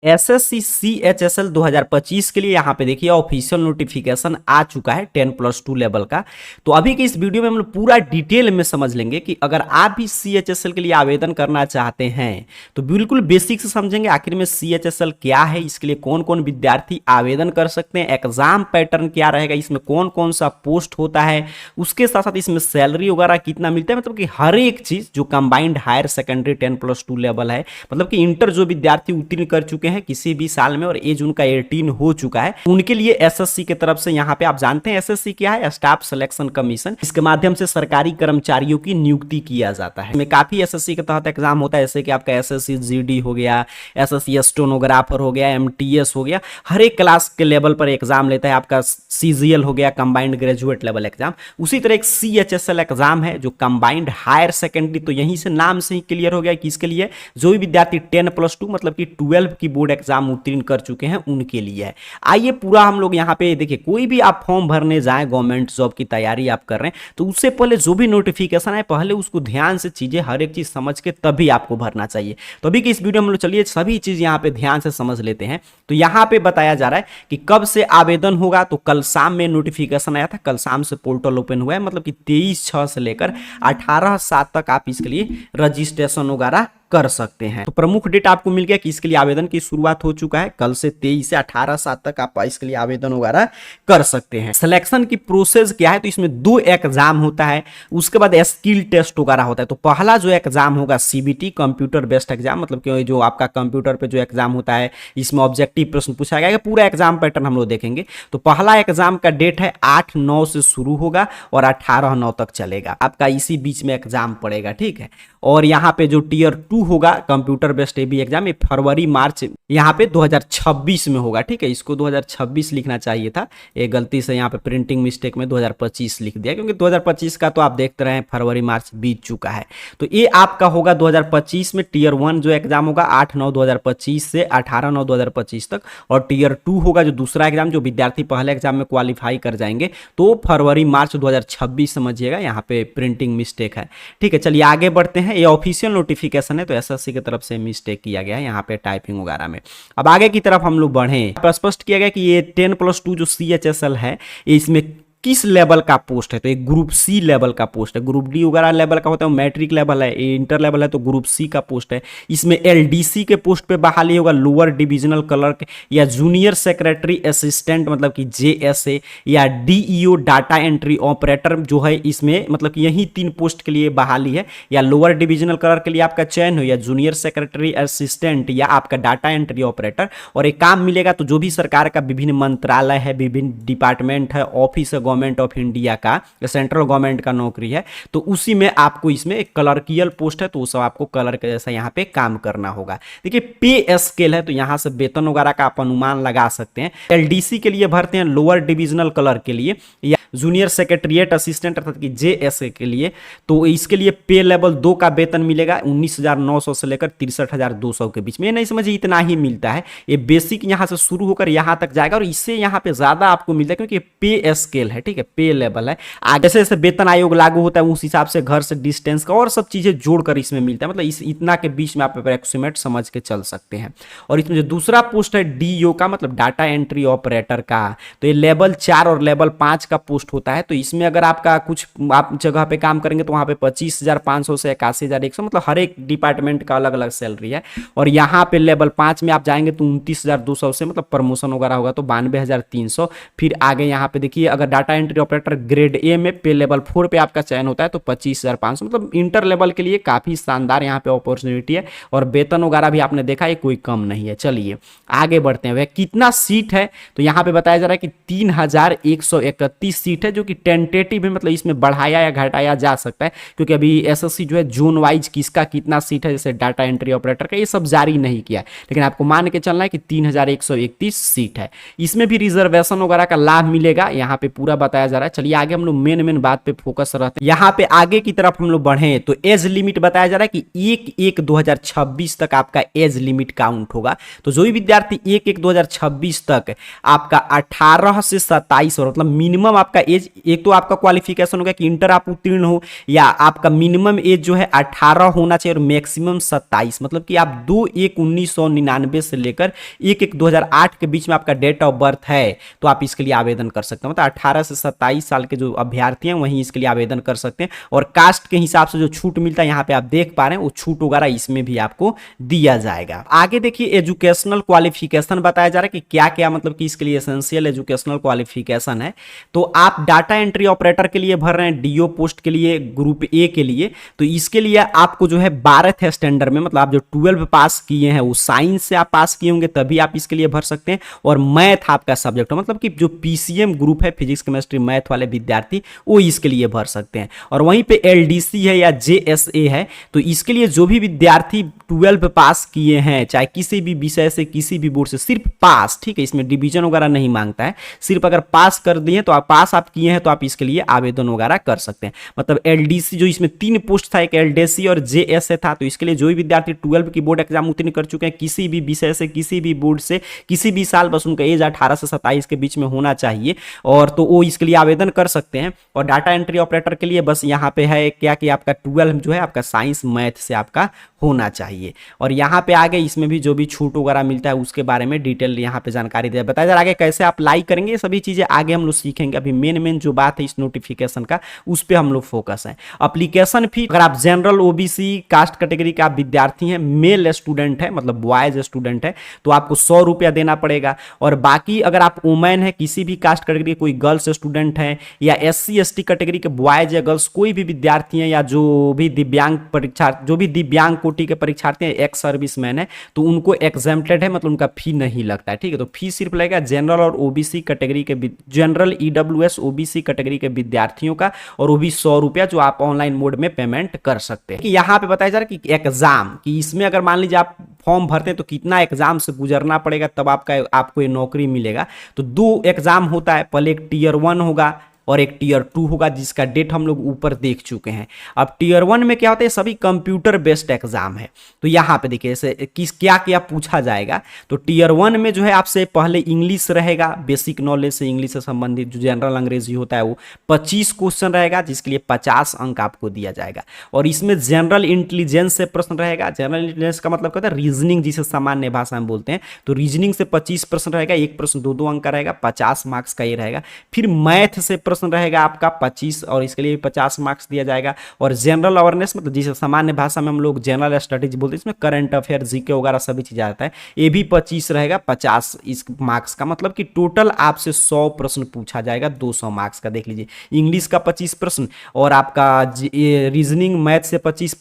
SSC CHSL 2025 के लिए यहाँ पे देखिए ऑफिशियल नोटिफिकेशन आ चुका है 10+2 लेवल का। तो अभी के इस वीडियो में हम लोग पूरा डिटेल में समझ लेंगे कि अगर आप भी CHSL के लिए आवेदन करना चाहते हैं तो बिल्कुल बेसिक से समझेंगे आखिर में CHSL क्या है, इसके लिए कौन कौन विद्यार्थी आवेदन कर सकते हैं, एग्जाम पैटर्न क्या रहेगा, इसमें कौन कौन सा पोस्ट होता है, उसके साथ साथ इसमें सैलरी वगैरह कितना मिलता है, मतलब कि हर एक चीज जो कंबाइंड हायर सेकेंडरी 10+2 लेवल है, मतलब कि इंटर जो विद्यार्थी उत्तीर्ण कर चुके हैं किसी भी साल में और एज उनका 18 हो चुका है, उनके लिए एसएससी की तरफ से यहाँ पे आप जानते हैं एसएससी क्या है, स्टाफ सिलेक्शन कमीशन। इसके माध्यम से सरकारी कर्मचारियों की नियुक्ति किया जाता है। इसमें काफी एसएससी के तहत एग्जाम होता है, जैसे कि आपका एसएससी जीडी हो गया, एसएससी स्टेनोग्राफर हो गया, एमटीएस हो गया, हर एक क्लास के लेवल पर एग्जाम लेता है। आपका सीजीएल हो गया, कंबाइंड ग्रेजुएट लेवल एग्जाम। उसी तरह एक सीएचएसएल एग्जाम है जो कंबाइंड हायर सेकेंडरी, तो यहीं से नाम से ही क्लियर हो गया कि इसके लिए जो भी विद्यार्थी 10+2 मतलब कि 12 की बोर्ड एग्जाम उत्तीर्ण कर चुके हैं उनके लिए है। आइए पूरा हम लोग यहाँ पे देखिए, कोई भी आप फॉर्म भरने जाएं, गवर्नमेंट जॉब की तैयारी आप कर रहे हैं तो उससे पहले जो भी नोटिफिकेशन है पहले उसको ध्यान से चीजें हर एक चीज समझ के तभी आपको भरना चाहिए। तो अभी की इस वीडियो में हम लोग चलिए सभी चीज यहाँ पे ध्यान से समझ लेते हैं। तो यहाँ पे बताया जा रहा है कि कब से आवेदन होगा, तो कल शाम में नोटिफिकेशन आया था, कल शाम से पोर्टल ओपन हुआ है, मतलब कि 23/6 से लेकर 18/7 तक आप इसके लिए रजिस्ट्रेशन वगैरह कर सकते हैं। तो प्रमुख डेट आपको मिल गया कि इसके लिए आवेदन की शुरुआत हो चुका है, कल से 23 से 18/7 तक आप इसके लिए आवेदन वगैरह कर सकते हैं। सिलेक्शन की प्रोसेस क्या है, तो इसमें 2 एग्जाम होता है, उसके बाद स्किल टेस्ट वगैरह होता है। तो पहला जो एग्जाम होगा सीबीटी, कंप्यूटर बेस्ड एग्जाम, मतलब कि जो आपका कंप्यूटर पे जो एग्जाम होता है, इसमें ऑब्जेक्टिव प्रश्न पूछा गया, पूरा एग्जाम पैटर्न हम लोग देखेंगे। तो पहला एग्जाम का डेट है 8/9 से शुरू होगा और 18/9 तक चलेगा, आपका इसी बीच में एग्जाम पड़ेगा, ठीक है। और यहाँ पे जो टियर 2 होगा कंप्यूटर बेस्ड एबी एग्जाम, ये फरवरी मार्च यहाँ पे 2026 में होगा, ठीक है। इसको 2026 लिखना चाहिए था, ये गलती से यहाँ पे प्रिंटिंग मिस्टेक में 2025 लिख दिया, क्योंकि 2025 का तो आप देखते रहे फरवरी मार्च बीत चुका है। तो ये आपका होगा 2025 में। टियर 1 जो एग्जाम होगा 8/9/2025 से 18/9/2025 तक, और टियर 2 होगा जो दूसरा एग्जाम, जो विद्यार्थी पहले एग्जाम में क्वालिफाई कर जाएंगे तो फरवरी मार्च 2026 समझिएगा, यहाँ पे प्रिंटिंग मिस्टेक है, ठीक है। चलिए आगे बढ़ते हैं, ये ऑफिशियल नोटिफिकेशन है तो एसएससी की तरफ से मिस्टेक किया गया है यहाँ पे टाइपिंग वगैरह में। अब आगे की तरफ हम लोग बढ़े, स्पष्ट किया गया कि ये 10+2 जो CHSL है इसमें किस लेवल का पोस्ट है, तो एक ग्रुप सी लेवल का पोस्ट है। ग्रुप डी वगैरह लेवल का होता है, मैट्रिक लेवल है, इंटर लेवल है, तो ग्रुप सी का पोस्ट है। इसमें एलडीसी के पोस्ट पे बहाली होगा, लोअर डिविजनल क्लर्क या जूनियर सेक्रेटरी असिस्टेंट मतलब कि JSA, या DEO डाटा एंट्री ऑपरेटर जो है, इसमें मतलब कि यही 3 पोस्ट के लिए बहाली है। या लोअर डिविजनल क्लर्क के लिए आपका चयन हो, या जूनियर सेक्रेटरी असिस्टेंट, या आपका डाटा एंट्री ऑपरेटर। और एक काम मिलेगा तो जो भी सरकार का विभिन्न मंत्रालय है, विभिन्न डिपार्टमेंट है, ऑफिस है गवर्नमेंट ऑफ इंडिया का, सेंट्रल गवर्नमेंट का नौकरी है, तो उसी में आपको इसमें एक क्लर्कियल पोस्ट है, तो सब आपको क्लर्क जैसा यहाँ पे काम करना होगा। देखिए पे स्केल है, तो यहाँ से वेतन वगैरह का आप अनुमान लगा सकते हैं। एलडीसी के लिए भरते हैं, लोअर डिविजनल क्लर्क के लिए, या जूनियर सेक्रेटरिएट असिस्टेंट अर्थात कि JSA के लिए, तो इसके लिए पे लेवल 2 का वेतन मिलेगा 19,900 से लेकर 63,200 के बीच में। ये नहीं समझिए इतना ही मिलता है, ये बेसिक यहाँ से शुरू होकर यहाँ तक जाएगा, और इससे यहाँ पे ज्यादा आपको मिलता है क्योंकि पे स्केल है, ठीक है, पे लेवल है। आगे जैसे जैसे वेतन आयोग लागू होता है उस हिसाब से घर से डिस्टेंस का और सब चीजें जोड़कर इसमें मिलता है, मतलब इस इतना के बीच में आप अप्रोक्सीमेट समझ के चल सकते हैं। और इसमें जो दूसरा पोस्ट है DEO का मतलब डाटा एंट्री ऑपरेटर का, तो ये लेवल 4 और लेवल 5 का पोस्ट होता है। तो इसमें अगर आपका कुछ आप जगह पे काम करेंगे तो वहां पे 25,500 से 81,100, मतलब हर एक डिपार्टमेंट का अलग अलग सैलरी है। और यहाँ पे लेवल 5 में आप जाएंगे तो 29,200 से मतलब प्रमोशन वगैरह होगा तो 92,300। फिर आगे यहाँ पे देखिए अगर data entry operator grade A में पे लेवल 4 पे आपका चयन होता है तो 25,500, मतलब इंटर लेवल के लिए काफी शानदार यहाँ पे अपॉर्चुनिटी है। और वेतन वगैरह भी आपने देखा है कोई कम नहीं है। चलिए आगे बढ़ते हैं, वह कितना सीट है, तो यहाँ पे बताया जा रहा है कि 3,131 सीट है, जो कि टेंटेटिव है, मतलब इसमें बढ़ाया या घटाया जा सकता है, क्योंकि अभी एसएससी जो है जोन वाइज किसका कितना सीट है, जैसे डाटा एंट्री ऑपरेटर का, ये सब जारी नहीं किया, लेकिन आपको मान के चलना है कि 3,131 सीट है। इसमें भी रिजर्वेशन वगैरह का लाभ मिलेगा, यहाँ पे पूरा बताया जा रहा है। चलिए आगे हम लोग मेन बात पे फोकस रहते हैं। यहाँ पे आगे की तरफ हम लोग बढ़े तो एज लिमिट बताया जा रहा है कि 1/1/2026 तक आपका एज लिमिट काउंट होगा। तो जो भी विद्यार्थी 1/1/2026 तक आपका 18 से 27 और मतलब मिनिमम आपका एज, एक तो आपका क्वालिफिकेशन होगा कि इंटर आप उत्तीर्ण हो, या आपका मिनिमम एज जो है 18 होना चाहिए और मैक्सिमम 27, मतलब कि आप 2/1/1999 से लेकर 1/1/2008 के बीच में आपका डेट ऑफ बर्थ है तो आप इसके लिए आवेदन कर सकते हैं। मतलब 18 से 27 साल के जो अभ्यर्थी हैं वहीं इसके लिए आवेदन कर सकते हैं। और कास्ट के हिसाब से जो छूट मिलता है यहाँ पे आप देख पा रहे हैं, वो छूट वगैरह इसमें भी आपको दिया जाएगा। आगे देखिए एजुकेशनल क्वालिफिकेशन बताया जा रहा है कि क्या क्या मतलब कि इसके लिए एसेंशियल एजुकेशनल क्वालिफिकेशन है। तो आप डाटा एंट्री ऑपरेटर के लिए भर रहे हैं, डीओ पोस्ट के लिए, ग्रुप ए के लिए, तो इसके लिए आपको जो है 12th स्टैंडर्ड में, मतलब आप जो 12 पास किए हैं वो साइंस से आप पास किए होंगे तभी आप इसके लिए भर सकते हैं। और मैथ आपका सब्जेक्ट हो, मतलब कि जो पीसीएम ग्रुप है, फिजिक्स केमिस्ट्री मैथ वाले विद्यार्थी, वो इसके लिए भर सकते हैं। और वहीं पे एलडीसी है या जेएसए है, तो इसके लिए जो भी विद्यार्थी 12 पास किए हैं, चाहे किसी भी विषय से, किसी भी बोर्ड से, सिर्फ पास, ठीक है, इसमें डिवीजन वगैरह नहीं मांगता है, सिर्फ अगर पास कर दिए तो आप पास आप किए हैं तो आप इसके लिए आवेदन वगैरह कर सकते हैं। मतलब एलडीसी जो इसमें 3 पोस्ट था, एक एलडीसी और जेएसए था, तो इसके लिए जो भी विद्यार्थी 12 की बोर्ड एग्जाम उत्तीर्ण कर चुके हैं किसी भी विषय से, किसी भी बोर्ड से, किसी भी साल, बस उनका एज 18 से 27 के बीच में होना चाहिए, और तो वो इसके लिए आवेदन कर सकते हैं। और डाटा एंट्री ऑपरेटर के लिए बस यहाँ पे है क्या कि आपका 12 जो है आपका साइंस मैथ से आपका होना चाहिए। और यहाँ पे आगे इसमें भी जो भी छूट वगैरह मिलता है उसके बारे में डिटेल यहाँ पे जानकारी दिया बताया जा रहा है। आगे कैसे अप्लाई करेंगे ये सभी चीजें आगे हम लोग सीखेंगे। अभी मेन जो बात है इस नोटिफिकेशन का, उस पर हम लोग फोकस है। एप्लीकेशन फी, अगर आप जनरल ओबीसी कास्ट कैटेगरी का विद्यार्थी हैं, मेल स्टूडेंट है, मतलब बॉयज स्टूडेंट है, तो आपको 100 रुपया देना पड़ेगा। और बाकी अगर आप वुमेन है, किसी भी कास्ट कैटेगरी कोई गर्ल्स स्टूडेंट है, या एससी एसटी कैटेगरी के बॉयज या गर्ल्स कोई भी विद्यार्थी हैं, या जो भी दिव्यांग परीक्षार्थी, जो भी दिव्यांग कोटि के परीक्षार्थी हैं, एक्स सर्विसमैन है, तो उनको एग्जेम्प्टेड है, मतलब उनका फी नहीं लगता है, ठीक है। तो फी सिर्फ लगेगा जनरल और ओबीसी कैटेगरी के, जनरल ईडब्ल्यूएस ओबीसी कैटेगरी के विद्यार्थियों का, और वो भी 100 रुपया जो आप ऑनलाइन मोड में पेमेंट कर सकते हैं। कि यहाँ पे बताया जा रहा है कि एग्जाम, कि इसमें अगर मान लीजिए आप फॉर्म भरते हैं तो कितना एग्जाम से गुजरना पड़ेगा तब आपको ये नौकरी मिलेगा। तो 2 एग्जाम होता है, पहले एक टियर 1 होगा और एक टियर 2 होगा, जिसका डेट हम लोग ऊपर देख चुके हैं। अब टियर 1 में क्या होता है, सभी कंप्यूटर बेस्ड एग्जाम है। तो यहाँ पे देखिए किस क्या क्या पूछा जाएगा। तो टियर 1 में जो है आपसे पहले इंग्लिश रहेगा, बेसिक नॉलेज से इंग्लिश से संबंधित जो जनरल अंग्रेजी होता है वो 25 क्वेश्चन रहेगा, जिसके लिए 50 अंक आपको दिया जाएगा। और इसमें जनरल इंटेलिजेंस से प्रश्न रहेगा। जनरल इंटेलिजेंस का मतलब क्या होता है, रीजनिंग, जिसे सामान्य भाषा में बोलते हैं। तो रीजनिंग से 25 प्रश्न रहेगा, एक प्रश्न 2-2 अंक का रहेगा, 50 मार्क्स का ये रहेगा। फिर मैथ से प्रश्न रहेगा आपका 25, और इसके लिए 50 मार्क्स दिया जाएगा। और जनरल अवेयरनेस, मतलब जिसे सामान्य भाषा में हम लोग जनरल स्टडीज बोलते हैं, इसमें करंट अफेयर, जीके वगैरह सभी चीज आता है, ये भी 25 रहेगा, 50 इस मार्क्स का। मतलब कि टोटल आपसे 100 प्रश्न पूछा जाएगा, 200 मार्क्स का। देख लीजिए, इंग्लिश का 25 प्रश्न, और आपका रीजनिंग मैथ से 25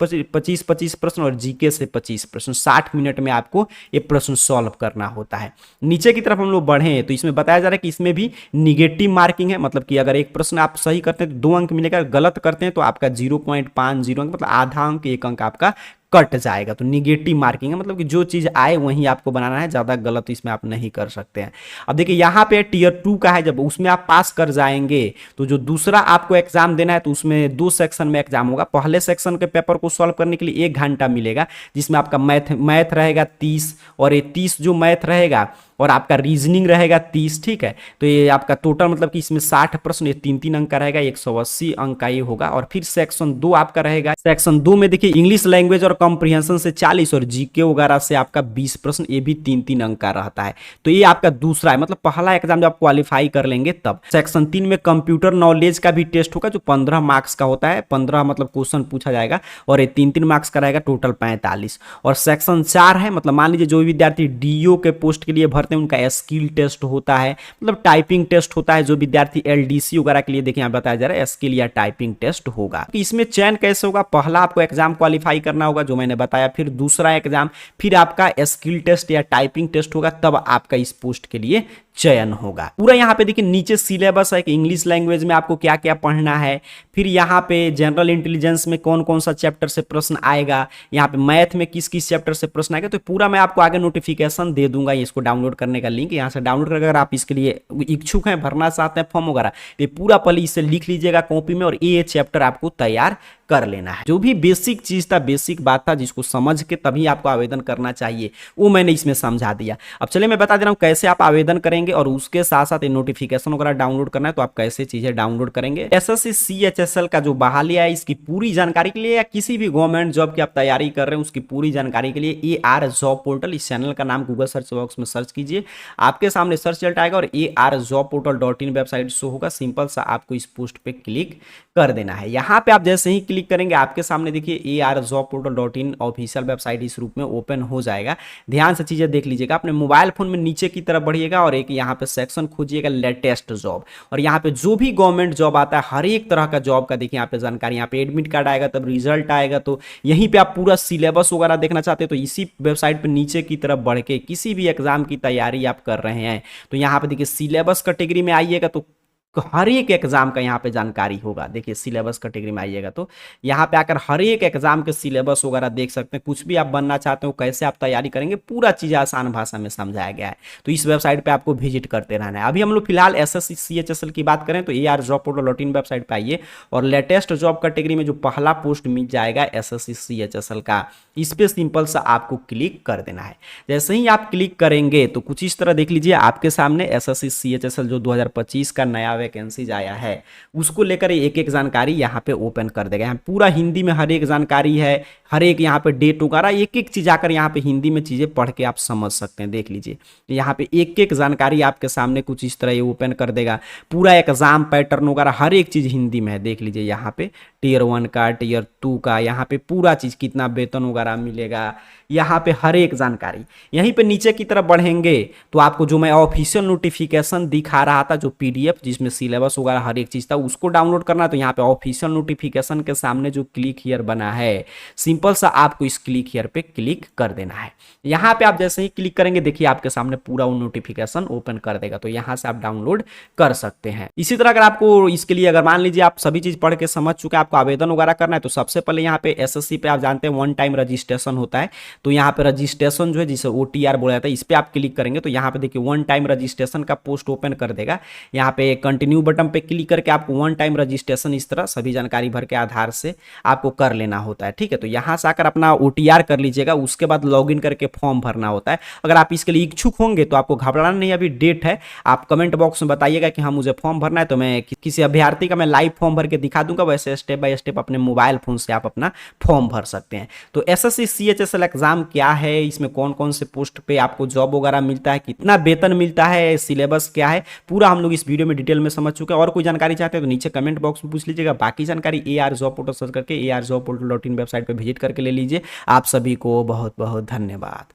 प्रश्न, और जीके से 25 प्रश्न। 60 मिनट में आपको ये प्रश्न सॉल्व करना होता है। नीचे की तरफ हम लोग बढ़े तो इसमें बताया जा रहा है कि इसमें भी निगेटिव मार्किंग है, मतलब कि अगर एक प्रश्न आप सही करते हैं तो 2 अंक मिलेगा, गलत करते हैं तो आपका 0.50 अंक, मतलब आधा अंक, 1 अंक आपका कट जाएगा। तो निगेटिव मार्किंग है, मतलब कि जो चीज आए वहीं आपको बनाना है, ज्यादा गलत इसमें आप नहीं कर सकते हैं। अब देखिए यहाँ पे टियर 2 का है, जब उसमें आप पास कर जाएंगे तो जो दूसरा आपको एग्जाम देना है, तो उसमें 2 सेक्शन में एग्जाम होगा। पहले सेक्शन के पेपर को सॉल्व करने के लिए 1 घंटा मिलेगा, जिसमें आपका मैथ रहेगा 30, और ये 30 जो मैथ रहेगा, और आपका रीजनिंग रहेगा 30, ठीक है। तो ये आपका टोटल मतलब कि इसमें 60 प्रश्न, ये 3-3 अंक का रहेगा, 180 अंक का ये होगा। और फिर सेक्शन 2 आपका रहेगा। सेक्शन 2 में देखिए इंग्लिश लैंग्वेज और कॉम्प्रिहेंशन से 40, और जीके वगैरह से आपका 20 प्रश्न, ये भी 3-3 अंक का रहता है। तो ये आपका दूसरा है, मतलब पहला एग्जाम जब आप क्वालिफाई कर लेंगे तब। सेक्शन 3 में कंप्यूटर नॉलेज का भी टेस्ट होगा, जो 15 मार्क्स का होता है, 15 मतलब क्वेश्चन पूछा जाएगा, और ये 3-3 मार्क्स का रहेगा, टोटल 45। और सेक्शन 4 है, मतलब मान लीजिए जो विद्यार्थी डीओ के पोस्ट के लिए भरते हैं उनका स्किल टेस्ट होता है, मतलब टाइपिंग टेस्ट होता है। जो विद्यार्थी एलडीसी वगैरह के लिए देखिए यहाँ बताया जा रहा है स्किल या टाइपिंग टेस्ट होगा। कि इसमें चयन कैसे होगा, पहला आपको एग्जाम क्वालिफाई करना होगा जो मैंने बताया, फिर दूसरा एग्जाम, फिर आपका स्किल टेस्ट या टाइपिंग टेस्ट होगा, तब आपका इस पोस्ट के लिए चयन होगा। पूरा यहाँ पे देखिए नीचे सिलेबस है कि इंग्लिश लैंग्वेज में आपको क्या क्या पढ़ना है, फिर यहाँ पे जनरल इंटेलिजेंस में कौन कौन सा चैप्टर से प्रश्न आएगा, यहाँ पे मैथ में किस किस चैप्टर से प्रश्न आएगा, तो पूरा मैं आपको आगे नोटिफिकेशन दे दूंगा। इसको डाउनलोड करने का लिंक यहाँ से डाउनलोड करके अगर आप इसके लिए इच्छुक हैं, भरना चाहते हैं फॉर्म वगैरह, तो पूरा पहले इसे लिख लीजिएगा कॉपी में और ये चैप्टर आपको तैयार कर लेना है। जो भी बेसिक चीज था, बेसिक बात था, जिसको समझ के तभी आपको आवेदन करना चाहिए, वो मैंने इसमें समझा दिया। अब चलिए मैं बता दे रहा हूँ कैसे आप आवेदन करेंगे और उसके साथ साथ नोटिफिकेशन वगैरह डाउनलोड करना है तो आप कैसे चीजें डाउनलोड करेंगे। एसएससी सीएचएसएल का जो बहालिया है, इसकी पूरी जानकारी के लिए या किसी भी गवर्नमेंट जॉब की आप तैयारी कर रहे हैं उसकी पूरी जानकारी के लिए AR जॉब पोर्टल, इस चैनल का नाम गूगल सर्च बॉक्स में सर्च कीजिए, आपके सामने सर्च रिजल्ट आएगा और arjobportal.in वेबसाइट शो होगा। सिंपल सा आपको इस पोस्ट पे क्लिक कर देना है। यहाँ पे आप जैसे ही क्लिक करेंगे आपके सामने देखिए arjobportal.in ऑफिशियल वेबसाइट इस रूप में ओपन हो जाएगा। ध्यान से चीजें देख लीजिएगा। अपने मोबाइल फोन में नीचे की तरफ बढ़िएगा और एक यहाँ पे सेक्शन खोजिएगा लेटेस्ट जॉब, और यहाँ पे जो भी गवर्नमेंट जॉब आता है हर एक तरह का जॉब का देखिए यहाँ पे जानकारी, यहाँ पे एडमिट कार्ड आएगा, तब रिजल्ट आएगा, तो यहीं पे आप पूरा सिलेबस वगैरह देखना चाहते हैं तो इसी वेबसाइट पे नीचे की तरफ बढ़ के किसी भी एग्जाम की तैयारी आप कर रहे हैं तो यहाँ पे देखिए सिलेबस कैटेगरी में आइएगा तो हर एक एग्जाम का यहाँ पे जानकारी होगा। देखिए सिलेबस कैटेगरी में आइएगा तो यहाँ पे आकर हर एक एग्जाम के सिलेबस वगैरह देख सकते हैं। कुछ भी आप बनना चाहते हो, कैसे आप तैयारी करेंगे, पूरा चीज़ आसान भाषा में समझाया गया है। तो इस वेबसाइट पे आपको विजिट करते रहना है। अभी हम लोग फिलहाल एसएससी सीएचएसएल की बात करें तो arjobportal.in वेबसाइट पे आइए और लेटेस्ट जॉब कैटेगरी में जो पहला पोस्ट मिल जाएगा एसएससी सीएचएसएल का, इस पे सिंपल सा आपको क्लिक कर देना है। जैसे ही आप क्लिक करेंगे तो कुछ इस तरह देख लीजिए आपके सामने एसएससी सीएचएसएल जो 2025 का नया वैकेंसीज आया है उसको लेकर एक एक जानकारी यहाँ पे ओपन कर देगा। यहाँ पूरा हिंदी में हर एक जानकारी है, हर एक यहाँ पे डेट वगैरह एक एक चीज आकर यहाँ पे हिंदी में चीजें पढ़ के आप समझ सकते हैं। देख लीजिए यहाँ पे एक एक जानकारी आपके सामने कुछ इस तरह ये ओपन कर देगा। पूरा एग्जाम पैटर्न वगैरह हर एक चीज हिंदी में है। देख लीजिए यहाँ पे टियर 1 का, टियर 2 का, यहाँ पे पूरा चीज कितना वेतन वगैरह मिलेगा, यहाँ पे हर एक जानकारी। यहीं पे नीचे की तरफ बढ़ेंगे तो आपको जो मैं ऑफिशियल नोटिफिकेशन दिखा रहा था, जो PDF जिसमें सिलेबस वगैरह हर एक चीज था, उसको डाउनलोड करना है तो यहाँ पे ऑफिशियल नोटिफिकेशन के सामने जो क्लिक हियर बना है, सिंपल सा आपको इस क्लिक हियर पे क्लिक कर देना है। यहाँ पे आप जैसे ही क्लिक करेंगे देखिए आपके सामने पूरा वो नोटिफिकेशन ओपन कर देगा, तो यहाँ से आप डाउनलोड कर सकते हैं। इसी तरह अगर आपको इसके लिए अगर मान लीजिए आप सभी चीज पढ़ के समझ चुके हैं, आपको आवेदन वगैरह करना है तो सबसे पहले यहाँ पे एसएससी पे आप जानते हैं 1 टाइम रजिस्ट्रेशन होता है, तो यहाँ पे रजिस्ट्रेशन जो है जिसे OTR बोला जाता है, इस पे आप क्लिक करेंगे तो यहाँ पे देखिए 1 टाइम रजिस्ट्रेशन का पोस्ट ओपन कर देगा। यहाँ पे कंटिन्यू बटन पे क्लिक करके आपको 1 टाइम रजिस्ट्रेशन इस तरह सभी जानकारी भर के आधार से आपको कर लेना होता है। ठीक है, तो यहाँ से आकर अपना OTR कर लीजिएगा, उसके बाद लॉगिन करके फॉर्म भरना होता है। अगर आप इसके लिए इच्छुक होंगे तो आपको घबराना नहीं, अभी डेट है, आप कमेंट बॉक्स में बताइएगा कि हाँ मुझे फॉर्म भरना है, तो मैं किसी अभ्यर्थी का मैं लाइव फॉर्म भर के दिखा दूंगा, वैसे स्टेप बाय स्टेप अपने मोबाइल फोन से आप अपना फॉर्म भर सकते हैं। तो एसएससी सीएचएसएल एग्जाम क्या है, इसमें कौन कौन से पोस्ट पे आपको जॉब वगैरह मिलता है, कितना वेतन मिलता है, सिलेबस क्या है, पूरा हम लोग इस वीडियो में डिटेल में समझ चुके हैं। और कोई जानकारी चाहते हैं तो नीचे कमेंट बॉक्स में पूछ लीजिएगा। बाकी जानकारी AR जॉब पोर्टल सर्च करके arjobportal.in वेबसाइट पर विजिट करके ले लीजिए। आप सभी को बहुत बहुत धन्यवाद।